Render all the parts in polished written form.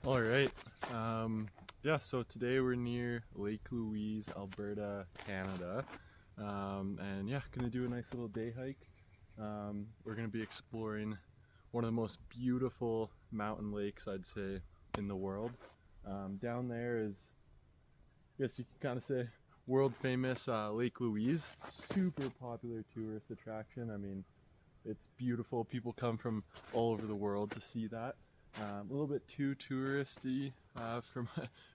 All right. Yeah, so today we're near Lake Louise, Alberta, Canada. And yeah, gonna do a nice little day hike. We're gonna be exploring one of the most beautiful mountain lakes, I'd say, in the world. Down there is, I guess you can kind of say, world famous Lake Louise. Super popular tourist attraction. I mean, it's beautiful. People come from all over the world to see that. A little bit too touristy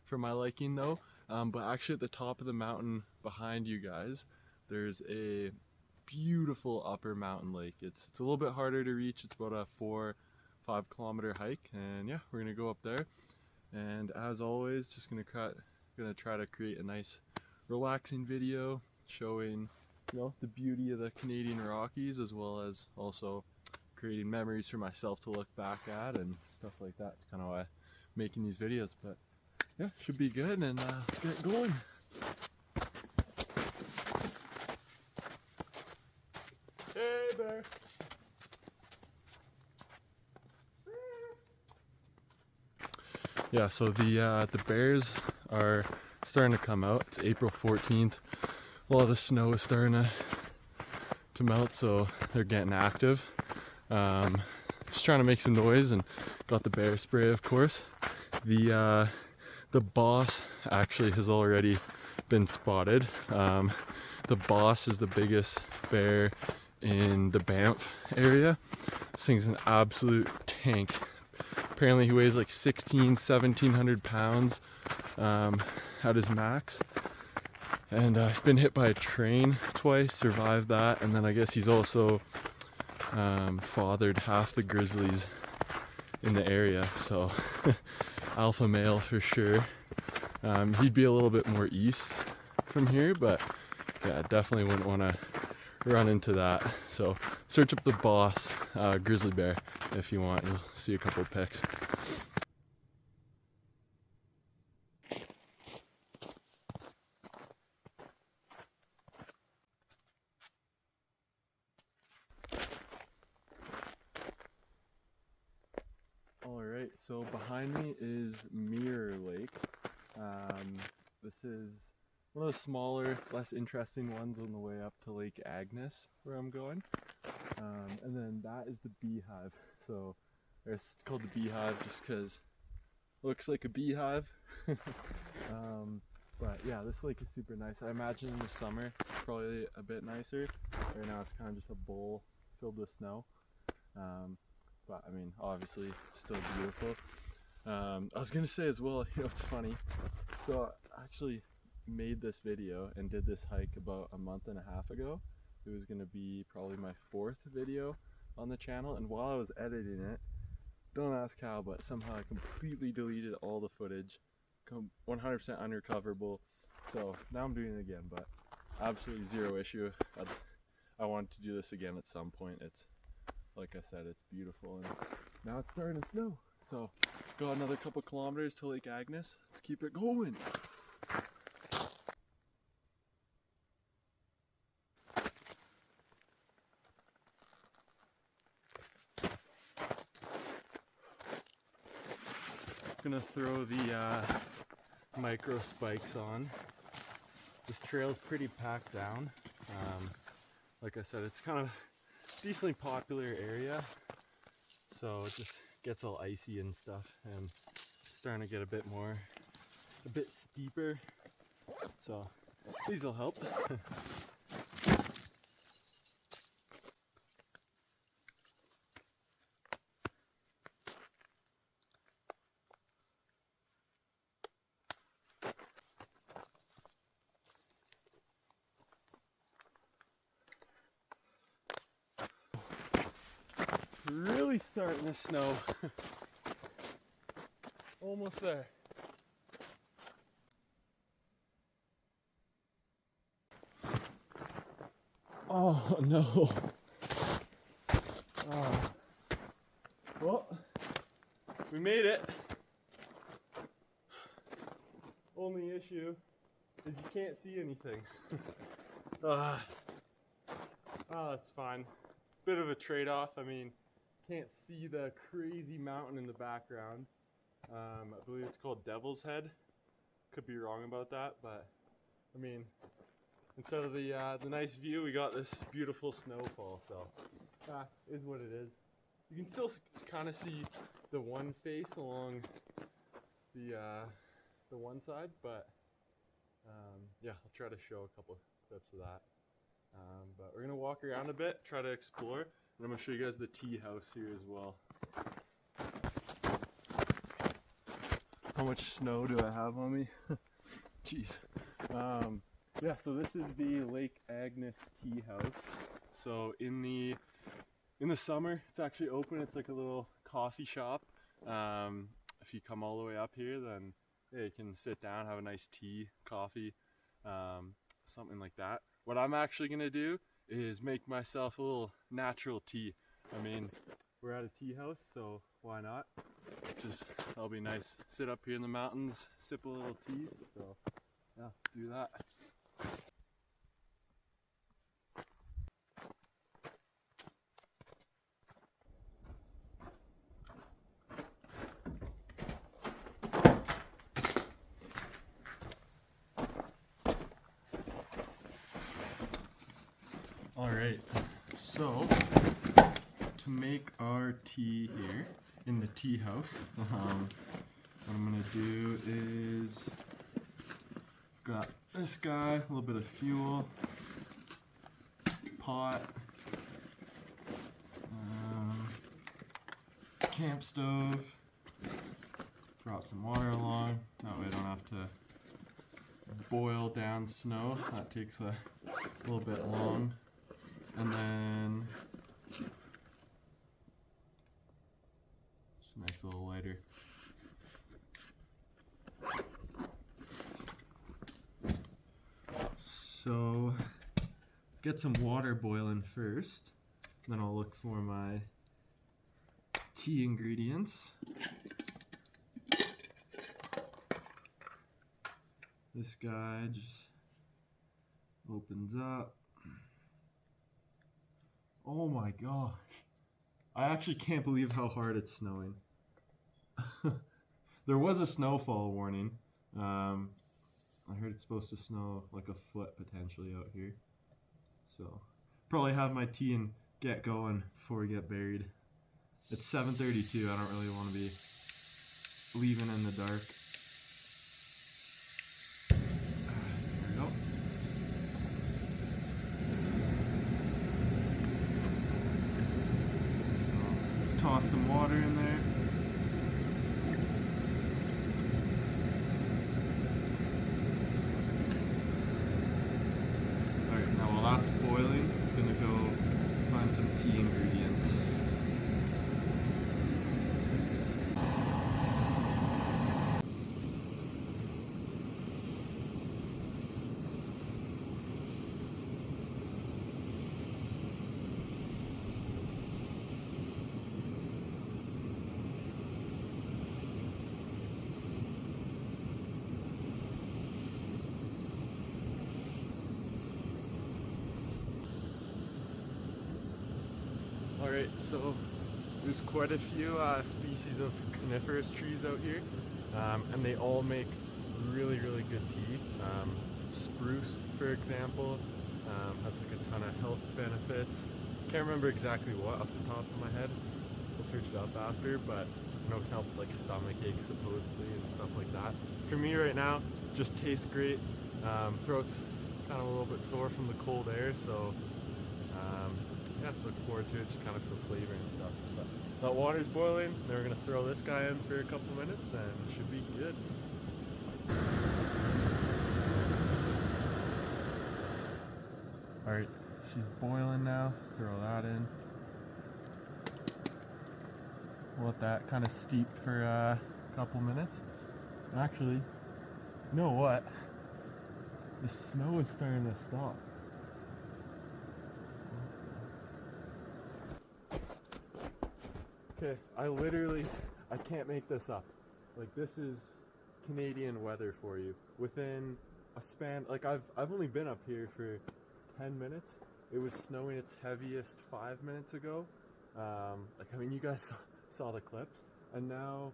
for my liking though. But actually at the top of the mountain behind you guys, there's a beautiful upper mountain lake. It's a little bit harder to reach. It's about a 4-5 kilometer hike, and yeah, we're gonna go up there. And as always, just gonna try to create a nice relaxing video showing, you know, the beauty of the Canadian Rockies, as well as also creating memories for myself to look back at and stuff like that. It's kind of why I'm making these videos, but yeah, should be good, and let's get going. Hey bear. Yeah, so the bears are starting to come out. It's April 14th. A lot of the snow is starting to melt, so they're getting active. Just trying to make some noise, and got the bear spray, of course. The boss actually has already been spotted. The boss is the biggest bear in the Banff area. This thing's an absolute tank. Apparently he weighs like 1700 pounds at his max. And he's been hit by a train twice, survived that, and then I guess he's also fathered half the grizzlies in the area, so alpha male for sure. He'd be a little bit more east from here, but yeah, definitely wouldn't want to run into that. So search up the boss grizzly bear if you want. You'll see a couple pics. Alright, so behind me is Mirror Lake. This is one of the smaller, less interesting ones on the way up to Lake Agnes, where I'm going. And then that is the beehive. So it's called the beehive just because it looks like a beehive. But yeah, this lake is super nice. I imagine in the summer it's probably a bit nicer. Right now it's kind of just a bowl filled with snow. But I mean, obviously still beautiful. I was gonna say as well, you know, it's funny. So I actually made this video and did this hike about a month and a half ago. It was gonna be probably my 4th video on the channel, and while I was editing it, don't ask how, but somehow I completely deleted all the footage, 100% unrecoverable. So now I'm doing it again, but absolutely zero issue. I wanted to do this again at some point. It's, like I said, it's beautiful, and now it's starting to snow. So got another couple kilometers to Lake Agnes. Let's keep it going. Gonna throw the micro spikes on. This trail's pretty packed down. Like I said, it's kind of decently popular area, so it just gets all icy and stuff, and it's starting to get a bit steeper, so these will help. Really starting to snow. Almost there. Oh no. Oh. Well, we made it. Only issue is you can't see anything. Oh, it's fine. Bit of a trade-off. I mean, can't see the crazy mountain in the background. I believe it's called Devil's Head. Could be wrong about that, but I mean, instead of the nice view, we got this beautiful snowfall. So, is what it is. You can still kind of see the one face along the one side, but yeah, I'll try to show a couple clips of that. But we're gonna walk around a bit, try to explore, and I'm gonna show you guys the tea house here as well. How much snow do I have on me? Jeez. Yeah, so this is the Lake Agnes tea house. So in the summer, it's actually open. It's like a little coffee shop. If you come all the way up here, then yeah, you can sit down, have a nice tea, coffee, something like that. What I'm actually gonna do is make myself a little natural tea. I mean, we're at a tea house, so why not? That'll be nice. Sit up here in the mountains, sip a little tea. So yeah, let's do that. Alright, so to make our tea here in the tea house, what I'm going to do is, got this guy, a little bit of fuel, pot, camp stove, brought some water along, that way I don't have to boil down snow, that takes a little bit long. And then just a nice little lighter. So get some water boiling first, then I'll look for my tea ingredients. This guy just opens up. Oh my gosh. I actually can't believe how hard it's snowing. There was a snowfall warning. I heard it's supposed to snow like a foot potentially out here. So, probably have my tea and get going before we get buried. It's 7:32. I don't really want to be leaving in the dark. There we go. Toss some water in there. Alright, now while that's boiling, I'm gonna go find some tea ingredients. Alright, so there's quite a few species of coniferous trees out here, and they all make really good tea. Spruce, for example, has like a ton of health benefits. Can't remember exactly what off the top of my head. We'll search it up after, but I know it can help with like stomach aches supposedly and stuff like that. For me right now, just tastes great. Throat's kind of a little bit sore from the cold air, so yeah, look forward to it, just kind of for flavor and stuff. But that water's boiling, then we're gonna throw this guy in for a couple minutes and it should be good. Alright, she's boiling now, throw that in. We'll let that kind of steep for a couple minutes. Actually, you know what? The snow is starting to stop. Okay, I can't make this up. Like, this is Canadian weather for you. Within a span, like I've only been up here for 10 minutes. It was snowing its heaviest 5 minutes ago. Like, I mean, you guys saw the clips, and now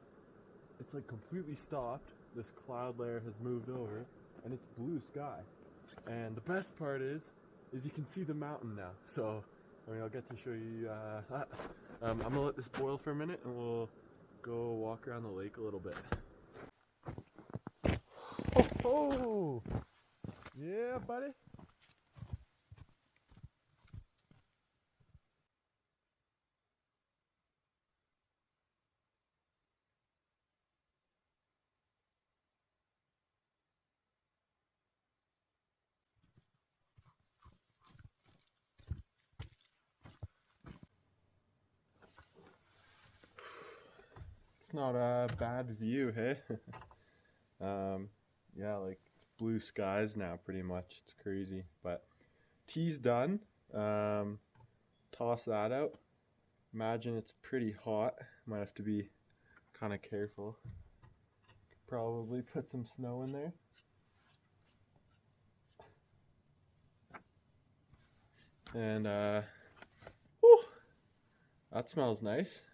it's like completely stopped. This cloud layer has moved over and it's blue sky. And the best part is you can see the mountain now. So, I mean, I'll get to show you that. I'm gonna let this boil for a minute and we'll go walk around the lake a little bit. Oh, yeah, buddy. It's not a bad view, hey? Yeah, like it's blue skies now pretty much. It's crazy, but tea's done. Toss that out. Imagine it's pretty hot. Might have to be kind of careful. Could probably put some snow in there. And whew, that smells nice.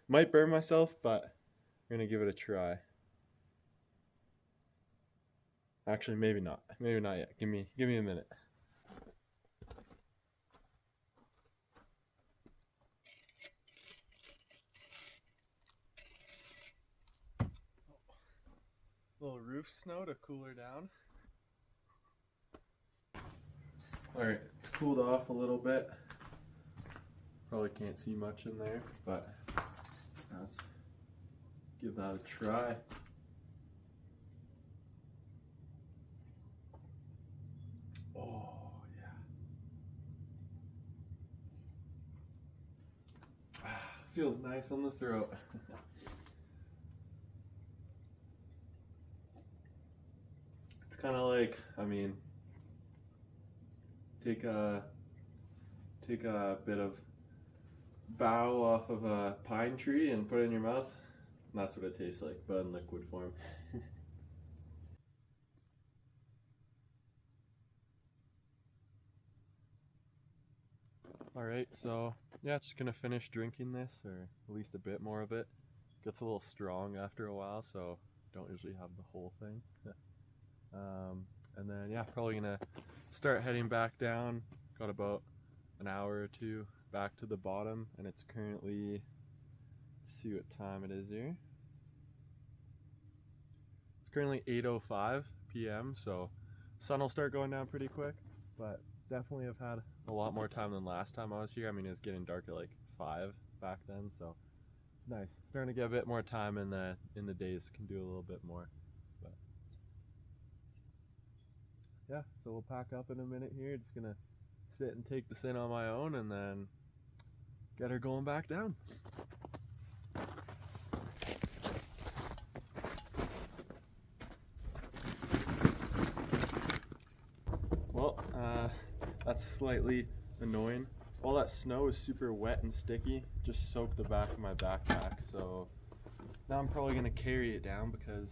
Might burn myself, but I'm gonna give it a try. Actually, maybe not. Maybe not yet. Give me a minute. Little roof snow to cool her down. Alright, it's cooled off a little bit. Probably can't see much in there, but let's give that a try. Oh, yeah. Feels nice on the throat. It's kind of like, I mean, take a bit of bough off of a pine tree and put it in your mouth, and that's what it tastes like, but in liquid form. Alright, so yeah, just gonna finish drinking this, or at least a bit more of it. Gets a little strong after a while, so don't usually have the whole thing. And then yeah, probably gonna start heading back down. Got about an hour or two back to the bottom, and it's currently, let's see what time it is here. It's currently 8:05 p.m. so sun will start going down pretty quick, but definitely have had a lot more time than last time I was here. I mean, it was getting dark at like 5 back then, so it's nice. Starting to get a bit more time in the days, can do a little bit more. But yeah, so we'll pack up in a minute here. Just gonna sit and take this in on my own and then get her going back down. Well, that's slightly annoying. All that snow is super wet and sticky, just soaked the back of my backpack, so now I'm probably gonna carry it down because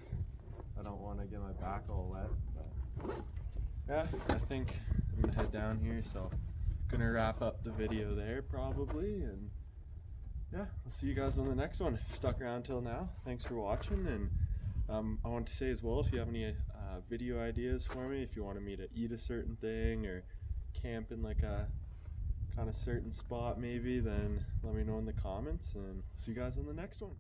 I don't want to get my back all wet. But yeah, I think I'm gonna head down here, so gonna wrap up the video there probably, and yeah, I'll see you guys on the next one. If you stuck around till now, thanks for watching. And I want to say as well, if you have any video ideas for me, if you wanted me to eat a certain thing or camp in like a kind of certain spot maybe, then let me know in the comments, and see you guys on the next one.